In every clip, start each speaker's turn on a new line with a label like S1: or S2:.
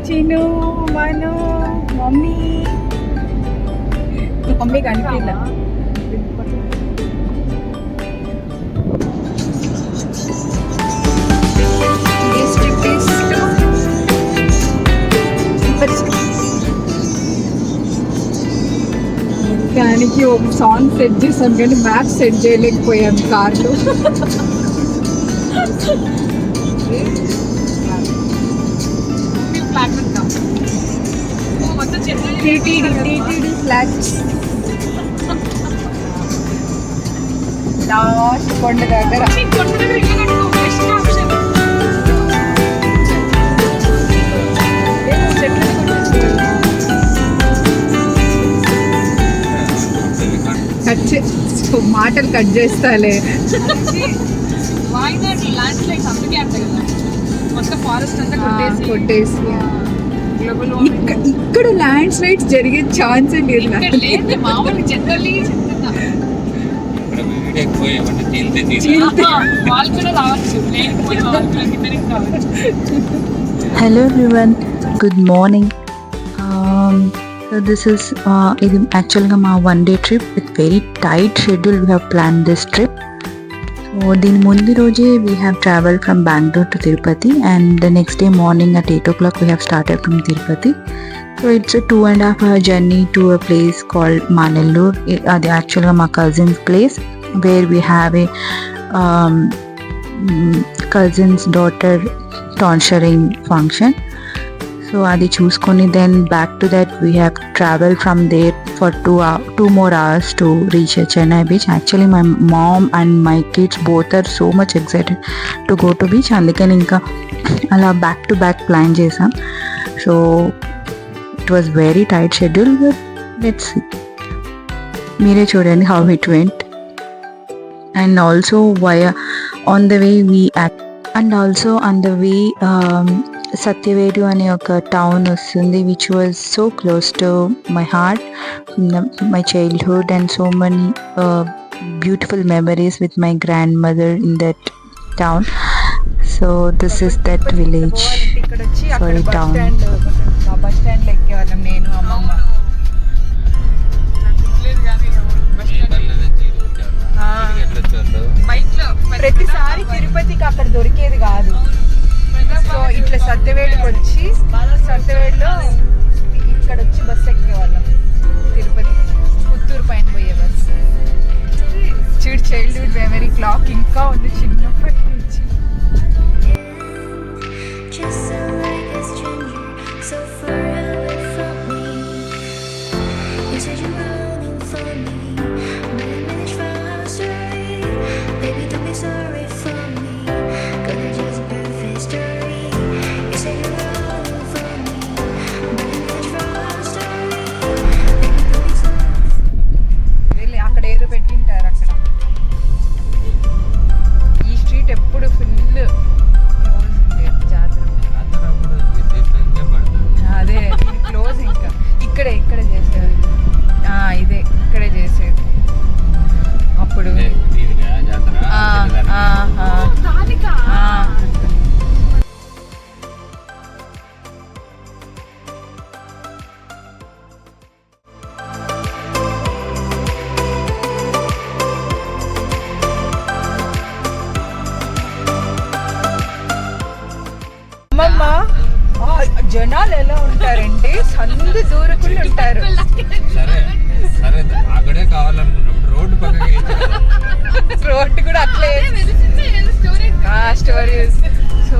S1: చిను మను mummy mummy కనిపించా దానికి ఒక song set చేశాను కానీ మ్యాప్ సెట్ చేయలేకపోయాను కార్లో. టీటీడీ ఫ్లాట్స్ లాస్ట్ కొండ దగ్గర. మాటలు కట్ చేస్తాలే. కొట్టేసి ఇక్కడ ల్యాండ్ స్లైడ్స్ జరిగే ఛాన్సే లేదు.
S2: Hello everyone, good morning. So this is ఇది యాక్చువల్గా మా 1 day trip with very tight schedule. We have planned this trip. So దీని ముందు రోజే we have traveled from Bangalore to Tirupati and the next day morning at 8 o'clock we have started from Tirupati. So it's a 2.5 hour journey to a place called Manellur. అది యాక్చువల్గా మా cousin's place where we have a cousin's daughter tonsuring function. So adi choosukoni then back to that we have traveled from there for 2 more hours to reach Chennai beach. Actually my mom and my kids both are so much excited to go to beach, andukani inka ala back to back plan chesam. So it was very tight schedule, but let's see, mere chudandi how it went. And also on the way Satyavedu అనే ఒక town వస్తుంది which was so close to my heart, my childhood and so many beautiful memories with my grand mother in that town. So this is that village, sorry town.
S1: Bus స్టాండ్లో ఎక్కేవాళ్ళం నేను అమ్మమ్మ. ప్రతిసారి తిరుపతికి అక్కడ దొరికేది కాదు. సో ఇట్లా సత్యవేడికి వచ్చి సత్యవేడిలో ఇక్కడ వచ్చి బస్సు ఎక్కేవాళ్ళం. తిరుపతి పుత్తూరు పైన పోయే బస్సు. చూడు చైల్డ్హుడ్ మెమరీ క్లాక్ ఇంకా ఉంది చిన్నప్పటి నుంచి. జనాలు ఎలా ఉంటారంటే సందు దూరకుండా ఉంటారు. రోడ్డు కూడా అట్లే స్టోరీస్. సో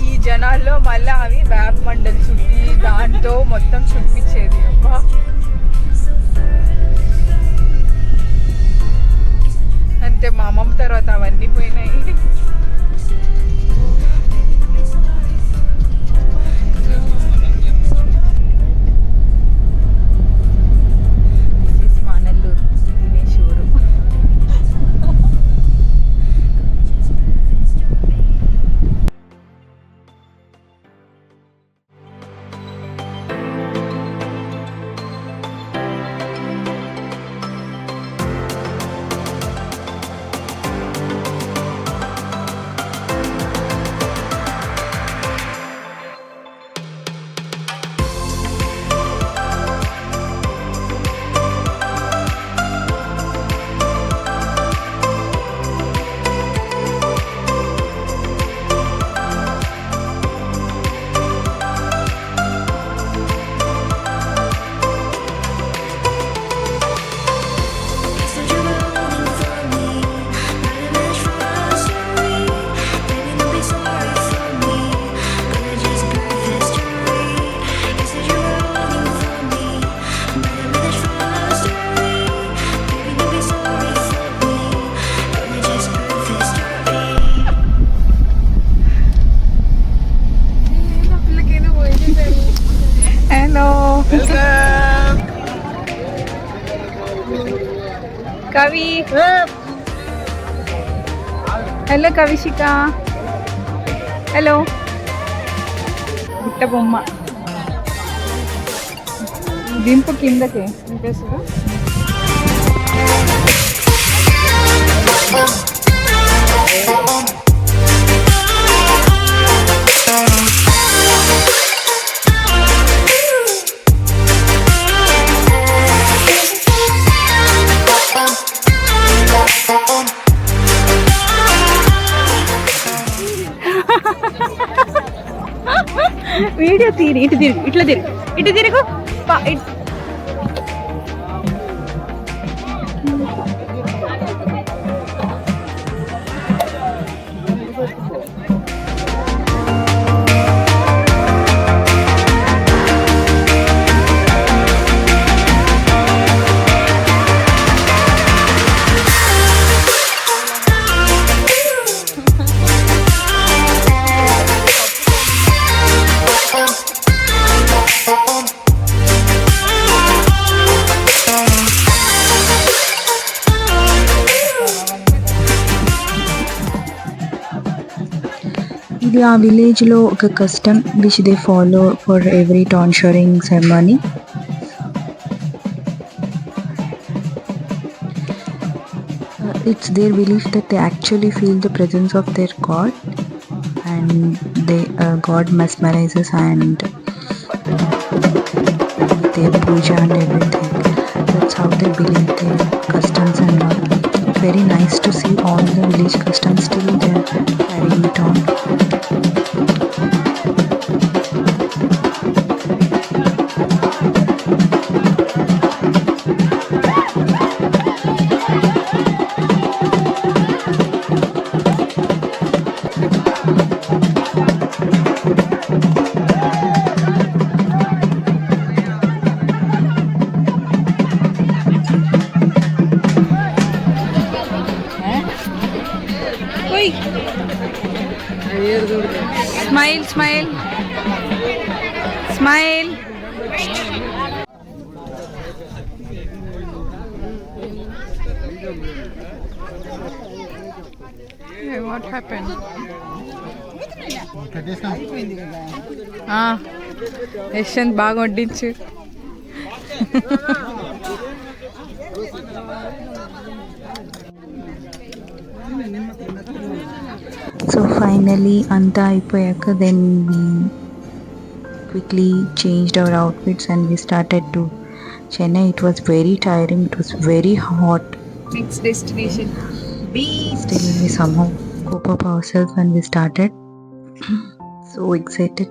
S1: ఈ జనాల్లో మళ్ళీ అవి వేప మండలి చుట్టి దాంతో మొత్తం చుట్టించేది. అబ్బా అంతే, మా అమ్మమ్మ తర్వాత అవన్నీ పోయినాయి. కవి హలో కవిషిక హలో బుట్ట బొమ్మ దింపు కిందకి ఇంకేసుగా వీడియో తీరి ఇటు తిరుగు ఇటు తిరుగు
S2: ఇది ఆ విలేజ్లో ఒక custom which they follow for every tonsuring ceremony. It's their belief that they actually feel the presence of their god, and god mesmerizes and their puja and everything. That's how they believe their customs and all. It's very nice to see all the village customs still they're carrying it on.
S1: Smile. Hey, what happened? Yashwant బాగా వడ్డించు.
S2: So finally anta అయిపోయాక then we quickly changed our outfits and we started to Chennai. It was very tiring, it was very hot.
S1: Next destination beach.
S2: Still we somehow cope up ourselves when we started. So excited.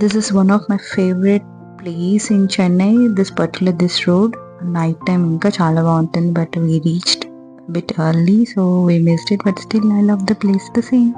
S2: This is one of my favorite place in Chennai, this road. Night time ఇంకా చాలా బాగుంటుంది, but we reached a bit early so we missed it, but still I love the place the same.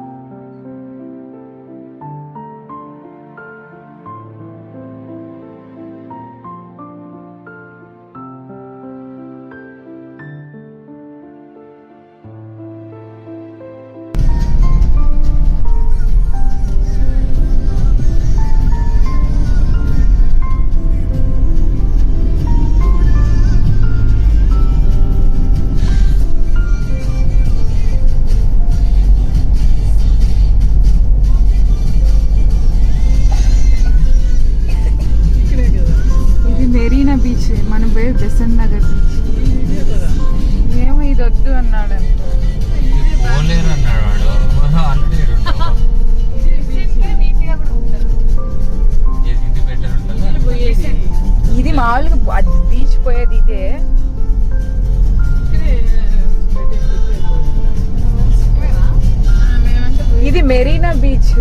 S1: Marina beach, మనం పోయి basin Nagar beach. ఏమో ఇది వద్దు అన్నాడంట. ఇది మామూలుగా బీచ్ పోయేది ఇదే. ఇది Marina beach.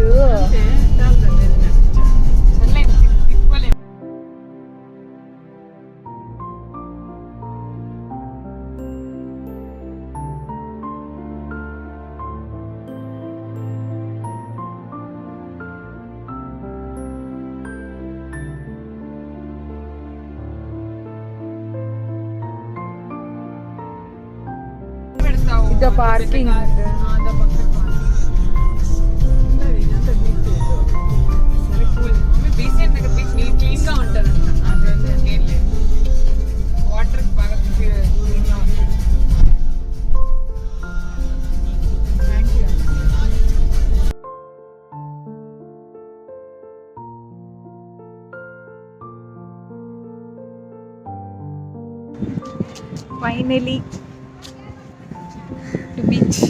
S1: The parking. Finally to beach.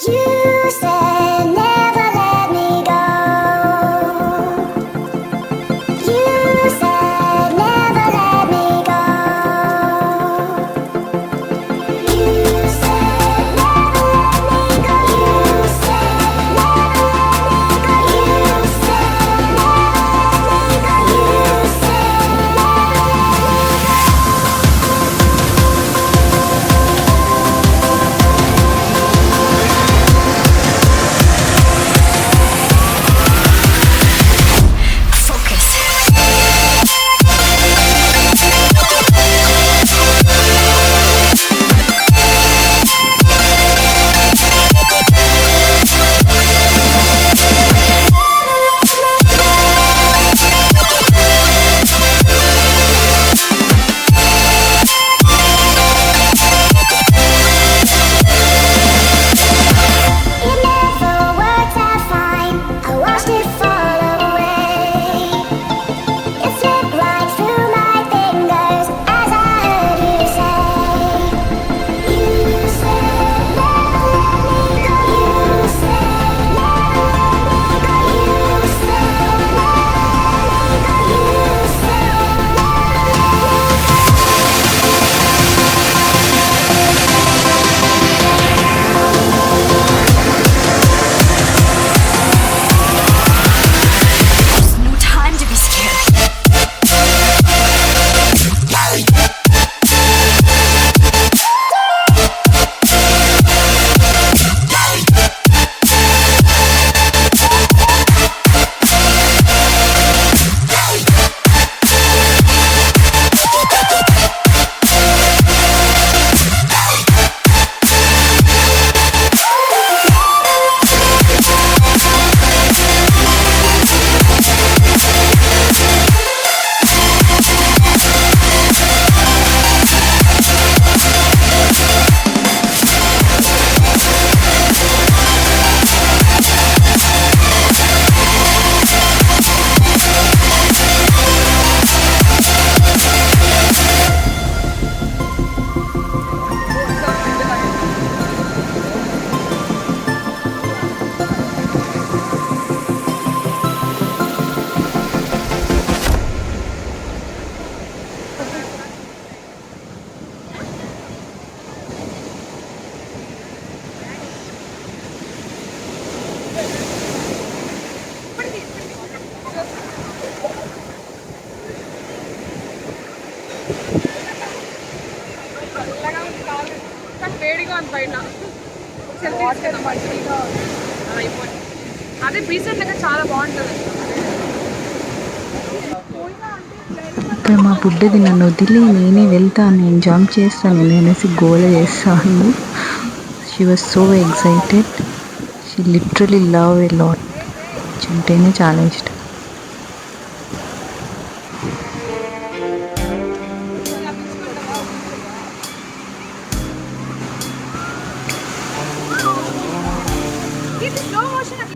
S3: You said never let me go. You said never let me go. You said never let me go. You said never let me go. You said never let me go. You said it never worked out fine. I watched it fall away. It slipped right through my fingers as I heard you say. You said never let me go. You said never let me go. You said never let me go. You said
S4: There's no time to be scared.
S1: వేడిగా ఉంది బయట. అదే beach అంటే చాలా బాగుంటుంది.
S2: ఇక్కడ మా బుడ్డది నన్ను వదిలి నేనే వెళ్తాను, నేను జంప్ చేస్తాను అనేసి గోల చేస్తాను. She was so excited. She literally love a lot. అంటేనే చాలా ఇష్టం.
S1: ఇది slow motion.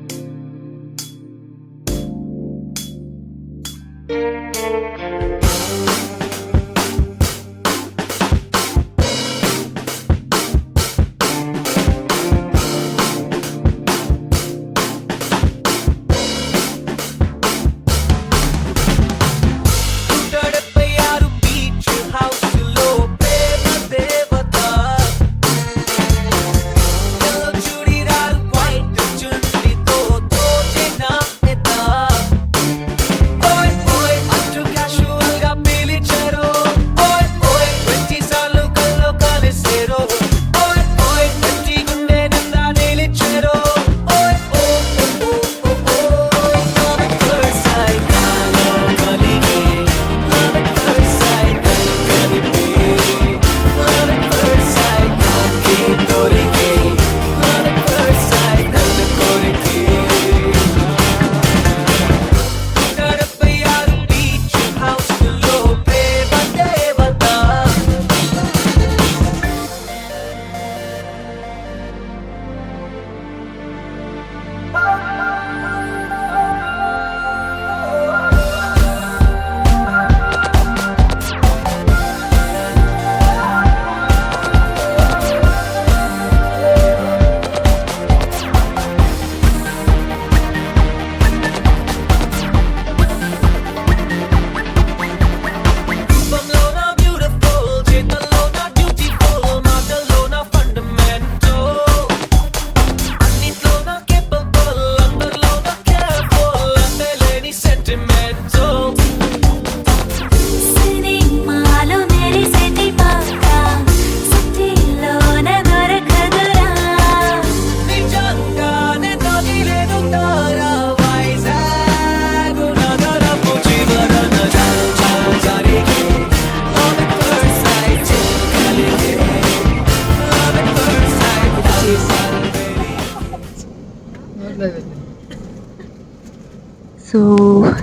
S2: So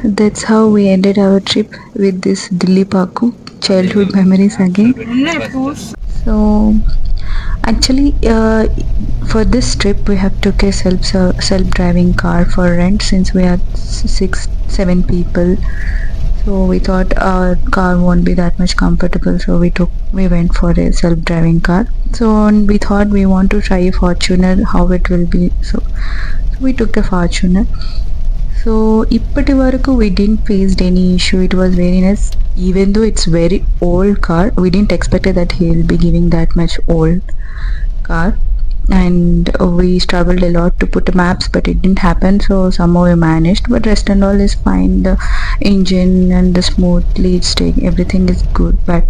S2: that's how we ended our trip with this Dilli Paku childhood memories again. So actually, for this trip we have took a self-driving car for rent since we had 6-7 people. So we thought our car won't be that much comfortable, so we went for a self-driving car. So we thought we want to try a Fortuner, how it will be. So we took a Fortuner. So ఇప్పటి వరకు we didn't faced any issue. It was very nice. Even though it's very old car, we didn't expect that he will be giving that much old car. And we struggled a lot to put maps, but it didn't happen. So somehow we managed. But rest and all is fine. The engine and the smoothly it's taking, everything is good. But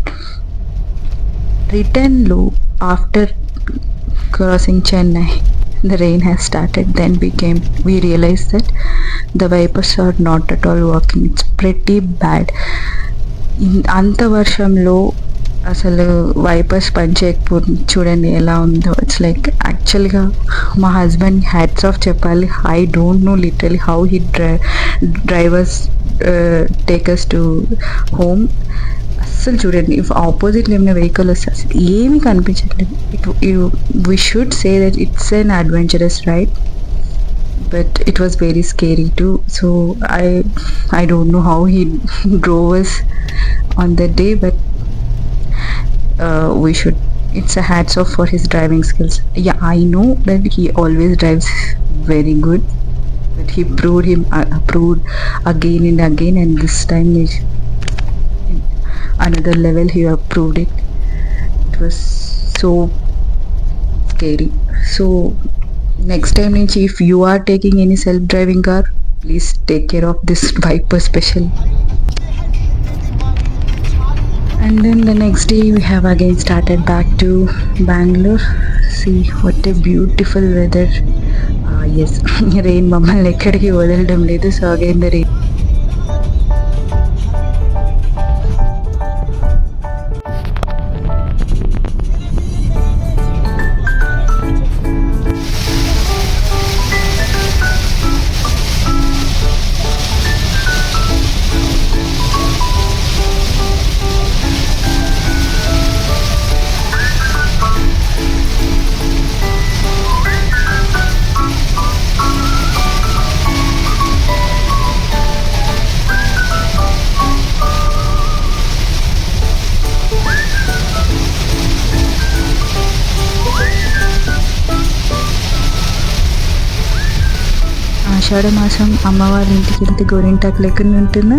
S2: return loop after crossing Chennai, the rain has started. Then we realized that the wipers are not at all working. It's pretty bad. అంత వర్షంలో అసలు wipers పనిచేయకపోతే చూడండి ఎలా ఉందో. It's like యాక్చువల్గా మా husband hats off చెప్పాలి. I don't know literally how he drivers takers to home. అస్సలు చూడండి, ఇఫ్ ఆపోజిట్లో ఏమైనా వెహికల్ వస్తే అసలు ఏమీ కనిపించట్లేదు. We should say that it's an adventurous ride, but it was very scary too. So I don't know how he drove us on that day, but it's a hats off for his driving skills. Yeah, I know that he always drives very good, but he proved again and again, and this time is another level. He proved it. It was so scary. So next time nunchi if you are taking any self-driving car, please take care of this wiper special. And then the next day we have again started back to Bangalore. See what a beautiful weather. Yes, rain mammalni ekkadiki vadaladam ledu. So again the rain. ఆషాఢ మాసం అమ్మవారి ఇంటికి వెళ్తే గోరింటాకు లేకుండా ఉంటుందా?